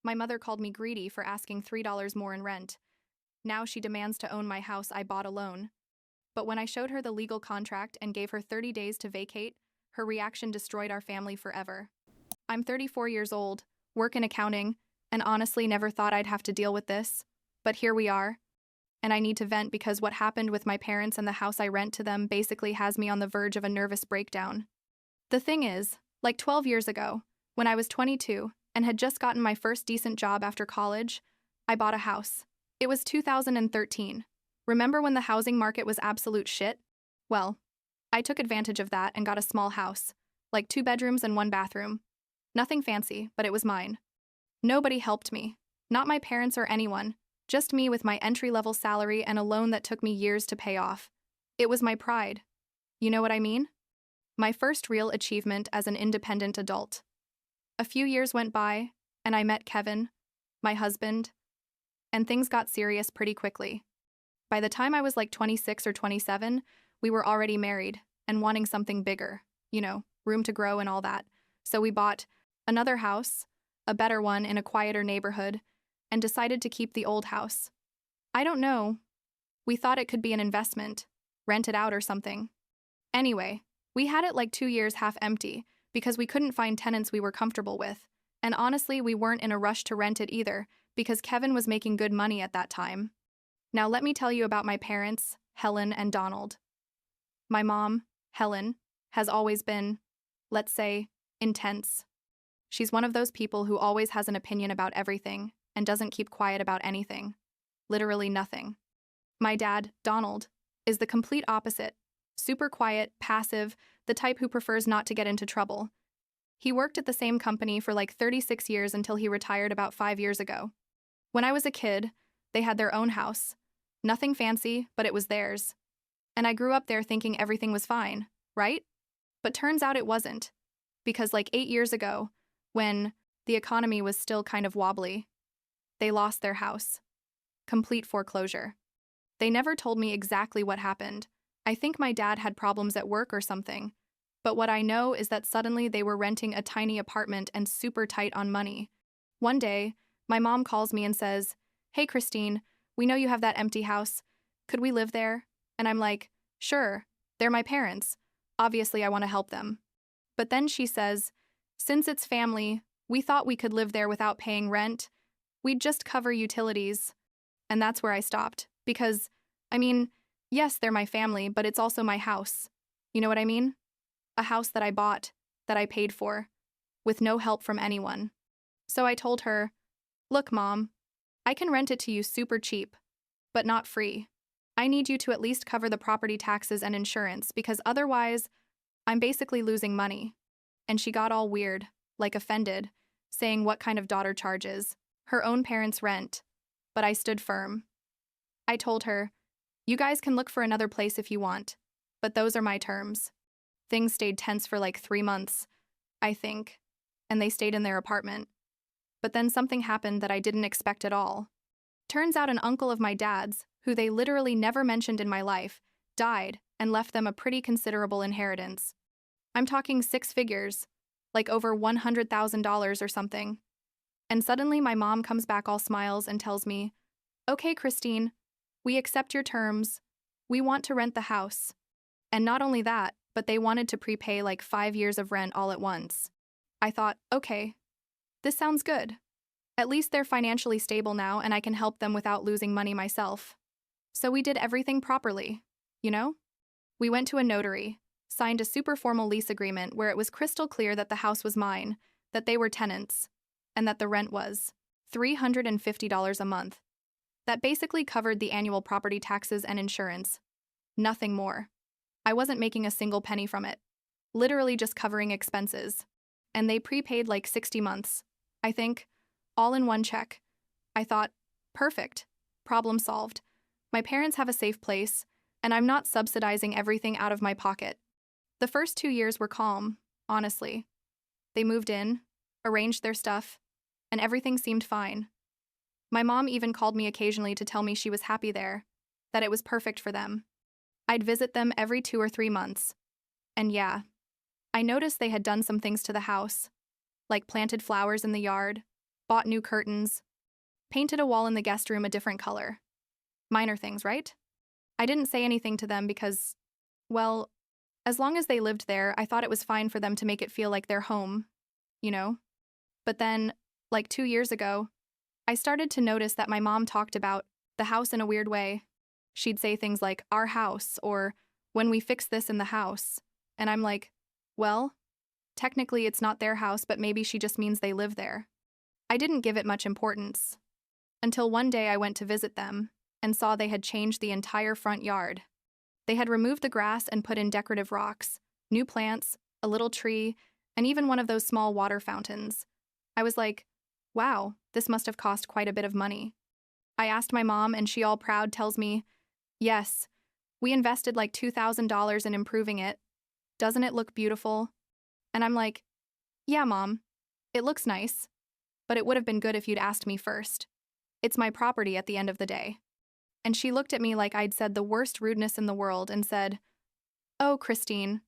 My mother called me greedy for asking $3 more in rent. Now she demands to own my house I bought alone. But when I showed her the legal contract and gave her 30 days to vacate, her reaction destroyed our family forever. I'm 34 years old, work in accounting, and honestly never thought I'd have to deal with this. But here we are. And I need to vent because what happened with my parents and the house I rent to them basically has me on the verge of a nervous breakdown. The thing is, like 12 years ago, when I was 22 and had just gotten my first decent job after college, I bought a house. It was 2013. Remember when the housing market was absolute shit? Well, I took advantage of that and got a small house, like 2 bedrooms and 1 bathroom. Nothing fancy, but it was mine. Nobody helped me. Not my parents or anyone. Just me with my entry-level salary and a loan that took me years to pay off. It was my pride. You know what I mean? My first real achievement as an independent adult. A few years went by, and I met Kevin, my husband, and things got serious pretty quickly. By the time I was like 26 or 27, we were already married and wanting something bigger, room to grow and all that. So we bought another house, a better one in a quieter neighborhood, and decided to keep the old house. I don't know. We thought it could be an investment, rent it out or something. Anyway, we had it like 2 years half empty because we couldn't find tenants we were comfortable with, and honestly we weren't in a rush to rent it either because Kevin was making good money at that time. Now let me tell you about my parents, Helen and Donald. My mom, Helen, has always been, let's say, intense. She's one of those people who always has an opinion about everything and doesn't keep quiet about anything. Literally nothing. My dad, Donald, is the complete opposite. Super quiet, passive, the type who prefers not to get into trouble. He worked at the same company for like 36 years until he retired about 5 years ago. When I was a kid, they had their own house. Nothing fancy, but it was theirs. And I grew up there thinking everything was fine, right? But turns out it wasn't. Because like 8 years ago, when the economy was still kind of wobbly, they lost their house. Complete foreclosure. They never told me exactly what happened. I think my dad had problems at work or something. But what I know is that suddenly they were renting a tiny apartment and super tight on money. One day, my mom calls me and says, "Hey Christine, we know you have that empty house. Could we live there?" And I'm like, "Sure, they're my parents. Obviously I want to help them." But then she says, "Since it's family, we thought we could live there without paying rent. We'd just cover utilities." And that's where I stopped. Because, yes, they're my family, but it's also my house. You know what I mean? A house that I bought, that I paid for, with no help from anyone. So I told her, "Look, Mom, I can rent it to you super cheap, but not free. I need you to at least cover the property taxes and insurance because otherwise, I'm basically losing money." And she got all weird, like offended, saying what kind of daughter charges her own parents' rent. But I stood firm. I told her, "You guys can look for another place if you want, but those are my terms." Things stayed tense for like 3 months, I think, and they stayed in their apartment. But then something happened that I didn't expect at all. Turns out an uncle of my dad's, who they literally never mentioned in my life, died and left them a pretty considerable inheritance. I'm talking 6 figures, like over $100,000 or something. And suddenly my mom comes back all smiles and tells me, "Okay, Christine, we accept your terms. We want to rent the house." And not only that, but they wanted to prepay like 5 years of rent all at once. I thought, okay, this sounds good. At least they're financially stable now and I can help them without losing money myself. So we did everything properly, We went to a notary, signed a super formal lease agreement where it was crystal clear that the house was mine, that they were tenants, and that the rent was $350 a month. That basically covered the annual property taxes and insurance. Nothing more. I wasn't making a single penny from it. Literally just covering expenses. And they prepaid like 60 months, I think, all in one check. I thought, perfect. Problem solved. My parents have a safe place, and I'm not subsidizing everything out of my pocket. The first 2 years were calm, honestly. They moved in, arranged their stuff, and everything seemed fine. My mom even called me occasionally to tell me she was happy there, that it was perfect for them. I'd visit them every 2 or 3 months. And yeah, I noticed they had done some things to the house, like planted flowers in the yard, bought new curtains, painted a wall in the guest room a different color. Minor things, right? I didn't say anything to them because, well, as long as they lived there, I thought it was fine for them to make it feel like their home, you know? But then, like 2 years ago, I started to notice that my mom talked about the house in a weird way. She'd say things like, our house, or when we fix this in the house. And I'm like, well, technically it's not their house, but maybe she just means they live there. I didn't give it much importance. Until one day I went to visit them and saw they had changed the entire front yard. They had removed the grass and put in decorative rocks, new plants, a little tree, and even one of those small water fountains. I was like, wow, this must have cost quite a bit of money. I asked my mom, and she all proud tells me, yes, we invested like $2,000 in improving it. Doesn't it look beautiful? And I'm like, yeah, Mom, it looks nice, but it would have been good if you'd asked me first. It's my property at the end of the day. And she looked at me like I'd said the worst rudeness in the world and said, oh, Christine,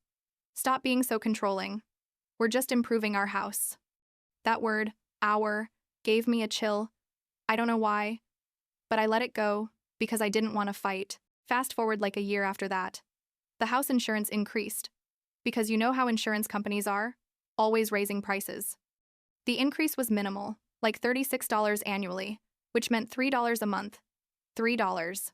stop being so controlling. We're just improving our house. That word, our, gave me a chill. I don't know why, but I let it go because I didn't want to fight. Fast forward like a year after that. The house insurance increased. Because you know how insurance companies are, always raising prices. The increase was minimal, like $36 annually, which meant $3 a month. $3.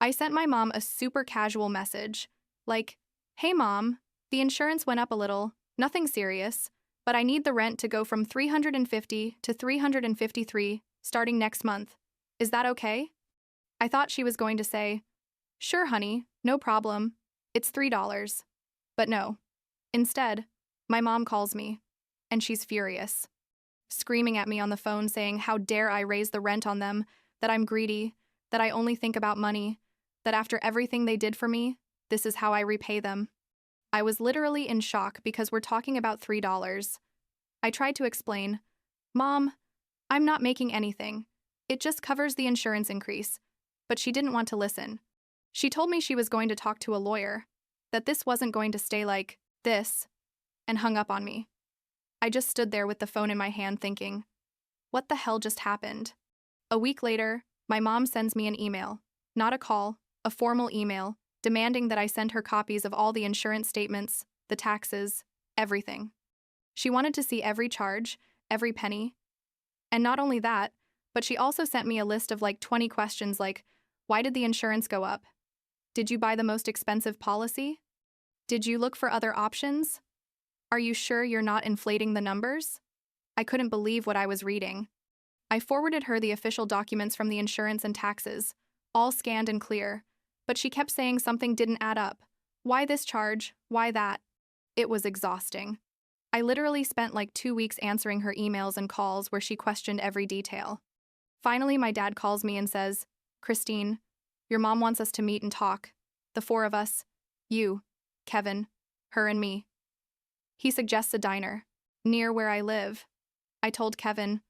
I sent my mom a super casual message, like, hey mom, the insurance went up a little, nothing serious, but I need the rent to go from $350 to $353 starting next month. Is that okay? I thought she was going to say, sure honey, no problem, it's $3. But no. Instead, my mom calls me, and she's furious, screaming at me on the phone saying how dare I raise the rent on them, that I'm greedy, that I only think about money, that after everything they did for me, this is how I repay them. I was literally in shock because we're talking about $3. I tried to explain, Mom, I'm not making anything. It just covers the insurance increase. But she didn't want to listen. She told me she was going to talk to a lawyer, that this wasn't going to stay like this, and hung up on me. I just stood there with the phone in my hand thinking, what the hell just happened? A week later, my mom sends me an email, not a call, a formal email, demanding that I send her copies of all the insurance statements, the taxes, everything. She wanted to see every charge, every penny. And not only that, but she also sent me a list of like 20 questions like, why did the insurance go up? Did you buy the most expensive policy? Did you look for other options? Are you sure you're not inflating the numbers? I couldn't believe what I was reading. I forwarded her the official documents from the insurance and taxes, all scanned and clear, but she kept saying something didn't add up. Why this charge? Why that? It was exhausting. I literally spent like 2 weeks answering her emails and calls where she questioned every detail. Finally, my dad calls me and says, Christine, your mom wants us to meet and talk. The four of us. You, Kevin, her and me. He suggests a diner, near where I live. I told Kevin,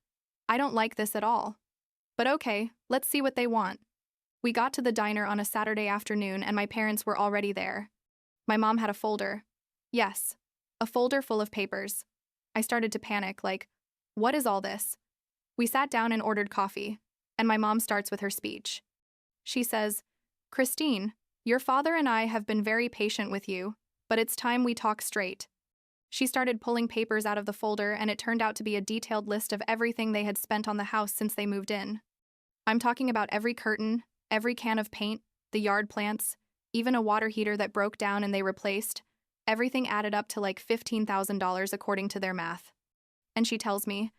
I don't like this at all. But okay, let's see what they want. We got to the diner on a Saturday afternoon and my parents were already there. My mom had a folder. Yes, a folder full of papers. I started to panic, like, what is all this? We sat down and ordered coffee, and my mom starts with her speech. She says, Christine, your father and I have been very patient with you, but it's time we talk straight. She started pulling papers out of the folder, and it turned out to be a detailed list of everything they had spent on the house since they moved in. I'm talking about every curtain, every can of paint, the yard plants, even a water heater that broke down and they replaced. Everything added up to like $15,000 according to their math. And she tells me,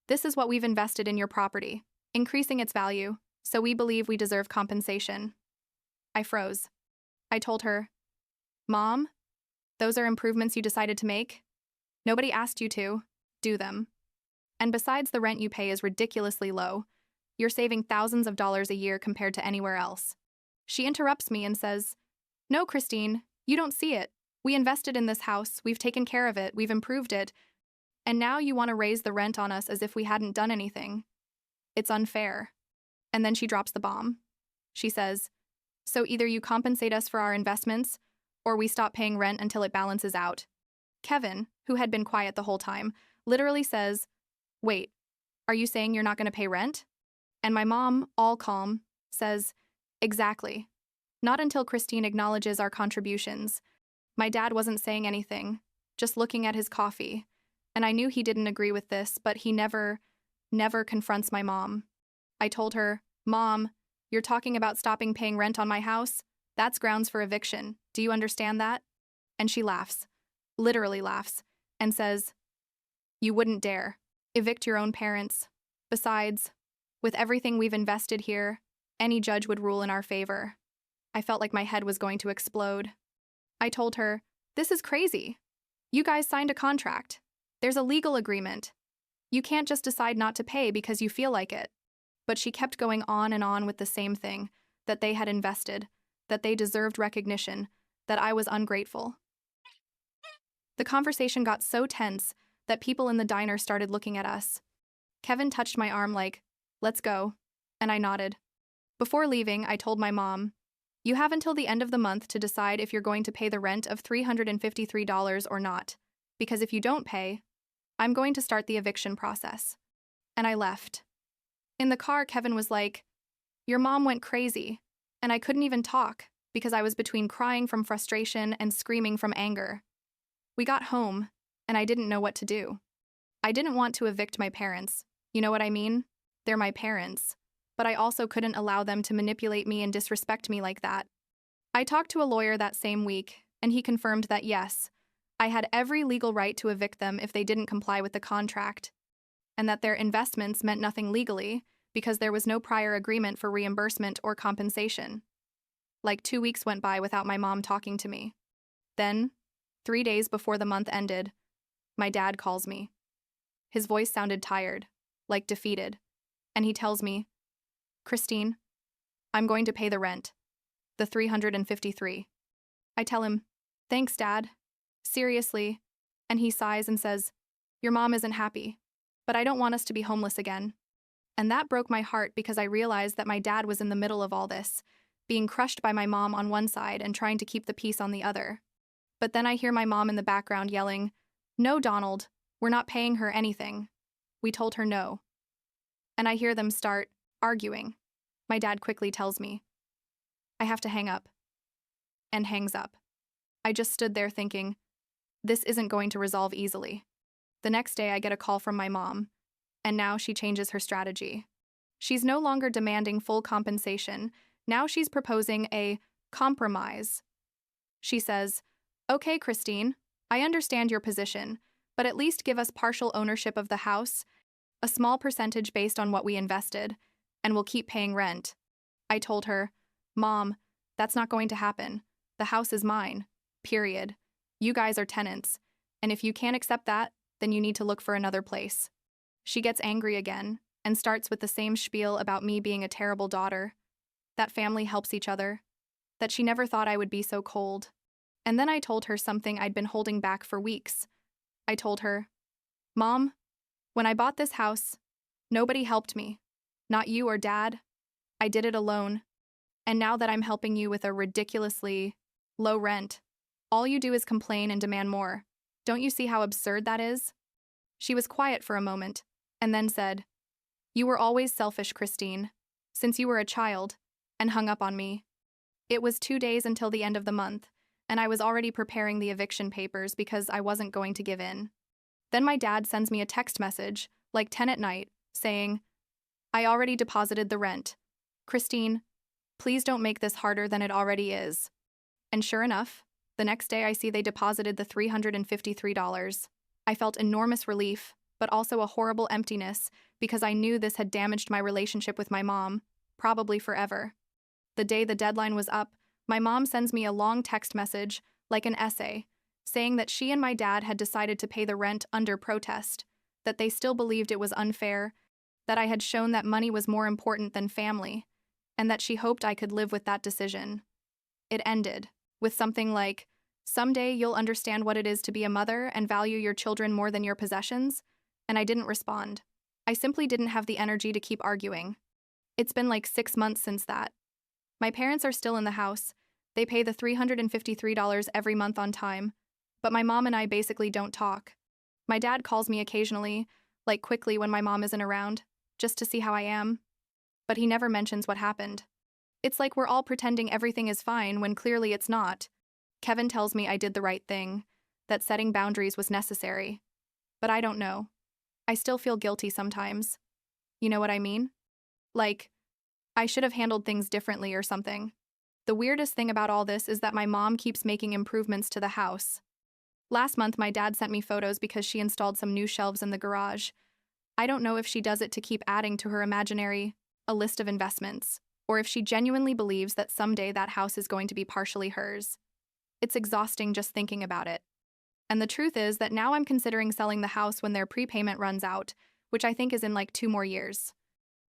this is what we've invested in your property, increasing its value, so we believe we deserve compensation. I froze. I told her, Mom, those are improvements you decided to make? Nobody asked you to. Do them. And besides, the rent you pay is ridiculously low. You're saving thousands of dollars a year compared to anywhere else. She interrupts me and says, no, Christine, you don't see it. We invested in this house, we've taken care of it, we've improved it, and now you want to raise the rent on us as if we hadn't done anything. It's unfair. And then she drops the bomb. She says, so either you compensate us for our investments, or we stop paying rent until it balances out. Kevin, who had been quiet the whole time, literally says, wait, Are you saying you're not going to pay rent? And my mom, all calm, says, exactly. Not until Christine acknowledges our contributions. My dad wasn't saying anything, just looking at his coffee. And I knew he didn't agree with this, but he never confronts my mom. I told her, Mom, you're talking about stopping paying rent on my house? That's grounds for eviction. Do you understand that? And she laughs, literally laughs, and says, you wouldn't dare. Evict your own parents. Besides, with everything we've invested here, any judge would rule in our favor. I felt like my head was going to explode. I told her, this is crazy. You guys signed a contract. There's a legal agreement. You can't just decide not to pay because you feel like it. But she kept going on and on with the same thing, that they had invested, that they deserved recognition, that I was ungrateful. The conversation got so tense that people in the diner started looking at us. Kevin touched my arm like, let's go, and I nodded. Before leaving, I told my mom, you have until the end of the month to decide if you're going to pay the rent of $353 or not, because if you don't pay, I'm going to start the eviction process. And I left. In the car, Kevin was like, your mom went crazy, and I couldn't even talk because I was between crying from frustration and screaming from anger. We got home, and I didn't know what to do. I didn't want to evict my parents. You know what I mean? They're my parents. But I also couldn't allow them to manipulate me and disrespect me like that. I talked to a lawyer that same week, and he confirmed that yes, I had every legal right to evict them if they didn't comply with the contract, and that their investments meant nothing legally because there was no prior agreement for reimbursement or compensation. Like 2 weeks went by without my mom talking to me. Then, 3 days before the month ended, my dad calls me. His voice sounded tired, like defeated, and he tells me, Christine, I'm going to pay the rent, the $353. I tell him, thanks, Dad. Seriously. And he sighs and says, your mom isn't happy, but I don't want us to be homeless again. And that broke my heart because I realized that my dad was in the middle of all this, being crushed by my mom on one side and trying to keep the peace on the other. But then I hear my mom in the background yelling, no, Donald, we're not paying her anything. We told her no. And I hear them start arguing. My dad quickly tells me, I have to hang up. And hangs up. I just stood there thinking, this isn't going to resolve easily. The next day I get a call from my mom, and now she changes her strategy. She's no longer demanding full compensation. Now she's proposing a compromise. She says, okay, Christine, I understand your position, but at least give us partial ownership of the house, a small percentage based on what we invested, and we'll keep paying rent. I told her, Mom, that's not going to happen. The house is mine. Period. You guys are tenants, and if you can't accept that, then you need to look for another place. She gets angry again and starts with the same spiel about me being a terrible daughter, that family helps each other, that she never thought I would be so cold. And then I told her something I'd been holding back for weeks. I told her, Mom, when I bought this house, nobody helped me. Not you or Dad. I did it alone. And now that I'm helping you with a ridiculously low rent, all you do is complain and demand more. Don't you see how absurd that is? She was quiet for a moment, and then said, you were always selfish, Christine, since you were a child, and hung up on me. It was 2 days until the end of the month, and I was already preparing the eviction papers because I wasn't going to give in. Then my dad sends me a text message, like 10 at night, saying, I already deposited the rent. Christine, please don't make this harder than it already is. And sure enough, the next day I see they deposited the $353. I felt enormous relief, but also a horrible emptiness because I knew this had damaged my relationship with my mom, probably forever. The day the deadline was up, my mom sends me a long text message, like an essay, saying that she and my dad had decided to pay the rent under protest, that they still believed it was unfair, that I had shown that money was more important than family, and that she hoped I could live with that decision. It ended with something like, someday you'll understand what it is to be a mother and value your children more than your possessions, and I didn't respond. I simply didn't have the energy to keep arguing. It's been like 6 months since that. My parents are still in the house. They pay the $353 every month on time, but my mom and I basically don't talk. My dad calls me occasionally, like quickly when my mom isn't around, just to see how I am. But he never mentions what happened. It's like we're all pretending everything is fine when clearly it's not. Kevin tells me I did the right thing, that setting boundaries was necessary. But I don't know. I still feel guilty sometimes. You know what I mean? Like, I should have handled things differently or something. The weirdest thing about all this is that my mom keeps making improvements to the house. Last month, my dad sent me photos because she installed some new shelves in the garage. I don't know if she does it to keep adding to her imaginary, a list of investments, or if she genuinely believes that someday that house is going to be partially hers. It's exhausting just thinking about it. And the truth is that now I'm considering selling the house when their prepayment runs out, which I think is in like 2 more years.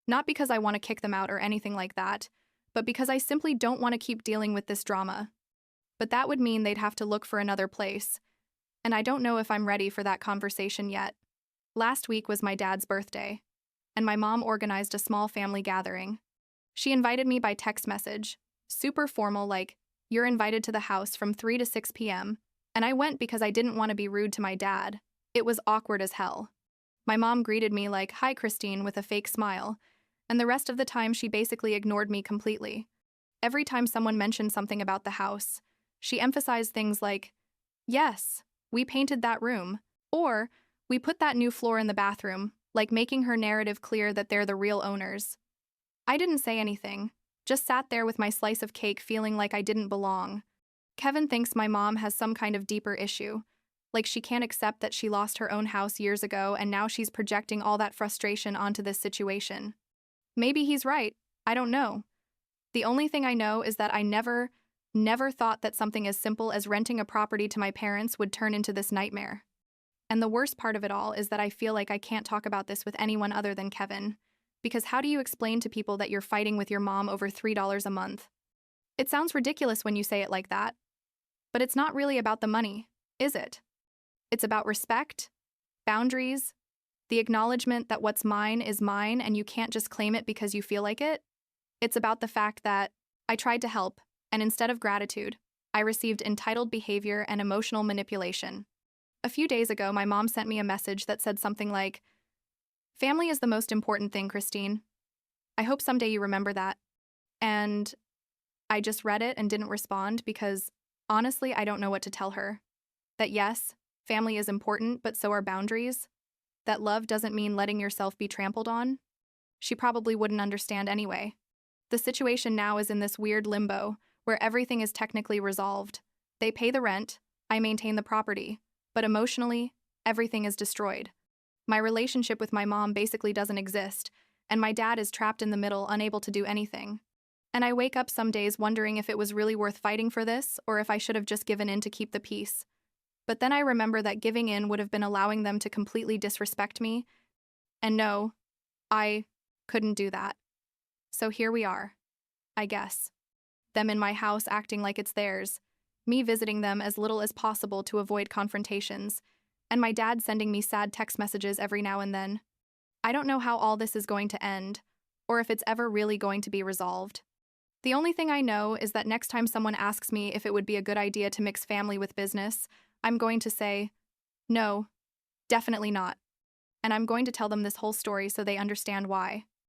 Not because I want to kick them out or anything like that, but because I simply don't want to keep dealing with this drama. But that would mean they'd have to look for another place, and I don't know if I'm ready for that conversation yet. Last week was my dad's birthday, and my mom organized a small family gathering. She invited me by text message, super formal, like, "You're invited to the house from 3 to 6 p.m., and I went because I didn't want to be rude to my dad. It was awkward as hell. My mom greeted me like, "Hi, Christine," with a fake smile, and the rest of the time she basically ignored me completely. Every time someone mentioned something about the house, she emphasized things like, "Yes, we painted that room," or "We put that new floor in the bathroom," like making her narrative clear that they're the real owners. I didn't say anything, just sat there with my slice of cake feeling like I didn't belong. Kevin thinks my mom has some kind of deeper issue, like she can't accept that she lost her own house years ago and now she's projecting all that frustration onto this situation. Maybe he's right, I don't know. The only thing I know is that I never thought that something as simple as renting a property to my parents would turn into this nightmare. And the worst part of it all is that I feel like I can't talk about this with anyone other than Kevin. Because how do you explain to people that you're fighting with your mom over $3 a month? It sounds ridiculous when you say it like that. But it's not really about the money, is it? It's about respect, boundaries, the acknowledgement that what's mine is mine and you can't just claim it because you feel like it. It's about the fact that I tried to help, and instead of gratitude, I received entitled behavior and emotional manipulation. A few days ago, my mom sent me a message that said something like, "Family is the most important thing, Christine. I hope someday you remember that." And I just read it and didn't respond because, honestly, I don't know what to tell her. That yes, family is important, but so are boundaries. That love doesn't mean letting yourself be trampled on. She probably wouldn't understand anyway. The situation now is in this weird limbo where everything is technically resolved. They pay the rent, I maintain the property, but emotionally, everything is destroyed. My relationship with my mom basically doesn't exist, and my dad is trapped in the middle, unable to do anything. And I wake up some days wondering if it was really worth fighting for this, or if I should have just given in to keep the peace. But then I remember that giving in would have been allowing them to completely disrespect me, and no, I couldn't do that. So here we are, I guess. Them in my house acting like it's theirs, me visiting them as little as possible to avoid confrontations, and my dad sending me sad text messages every now and then. I don't know how all this is going to end, or if it's ever really going to be resolved. The only thing I know is that next time someone asks me if it would be a good idea to mix family with business, I'm going to say, no, definitely not. And I'm going to tell them this whole story so they understand why.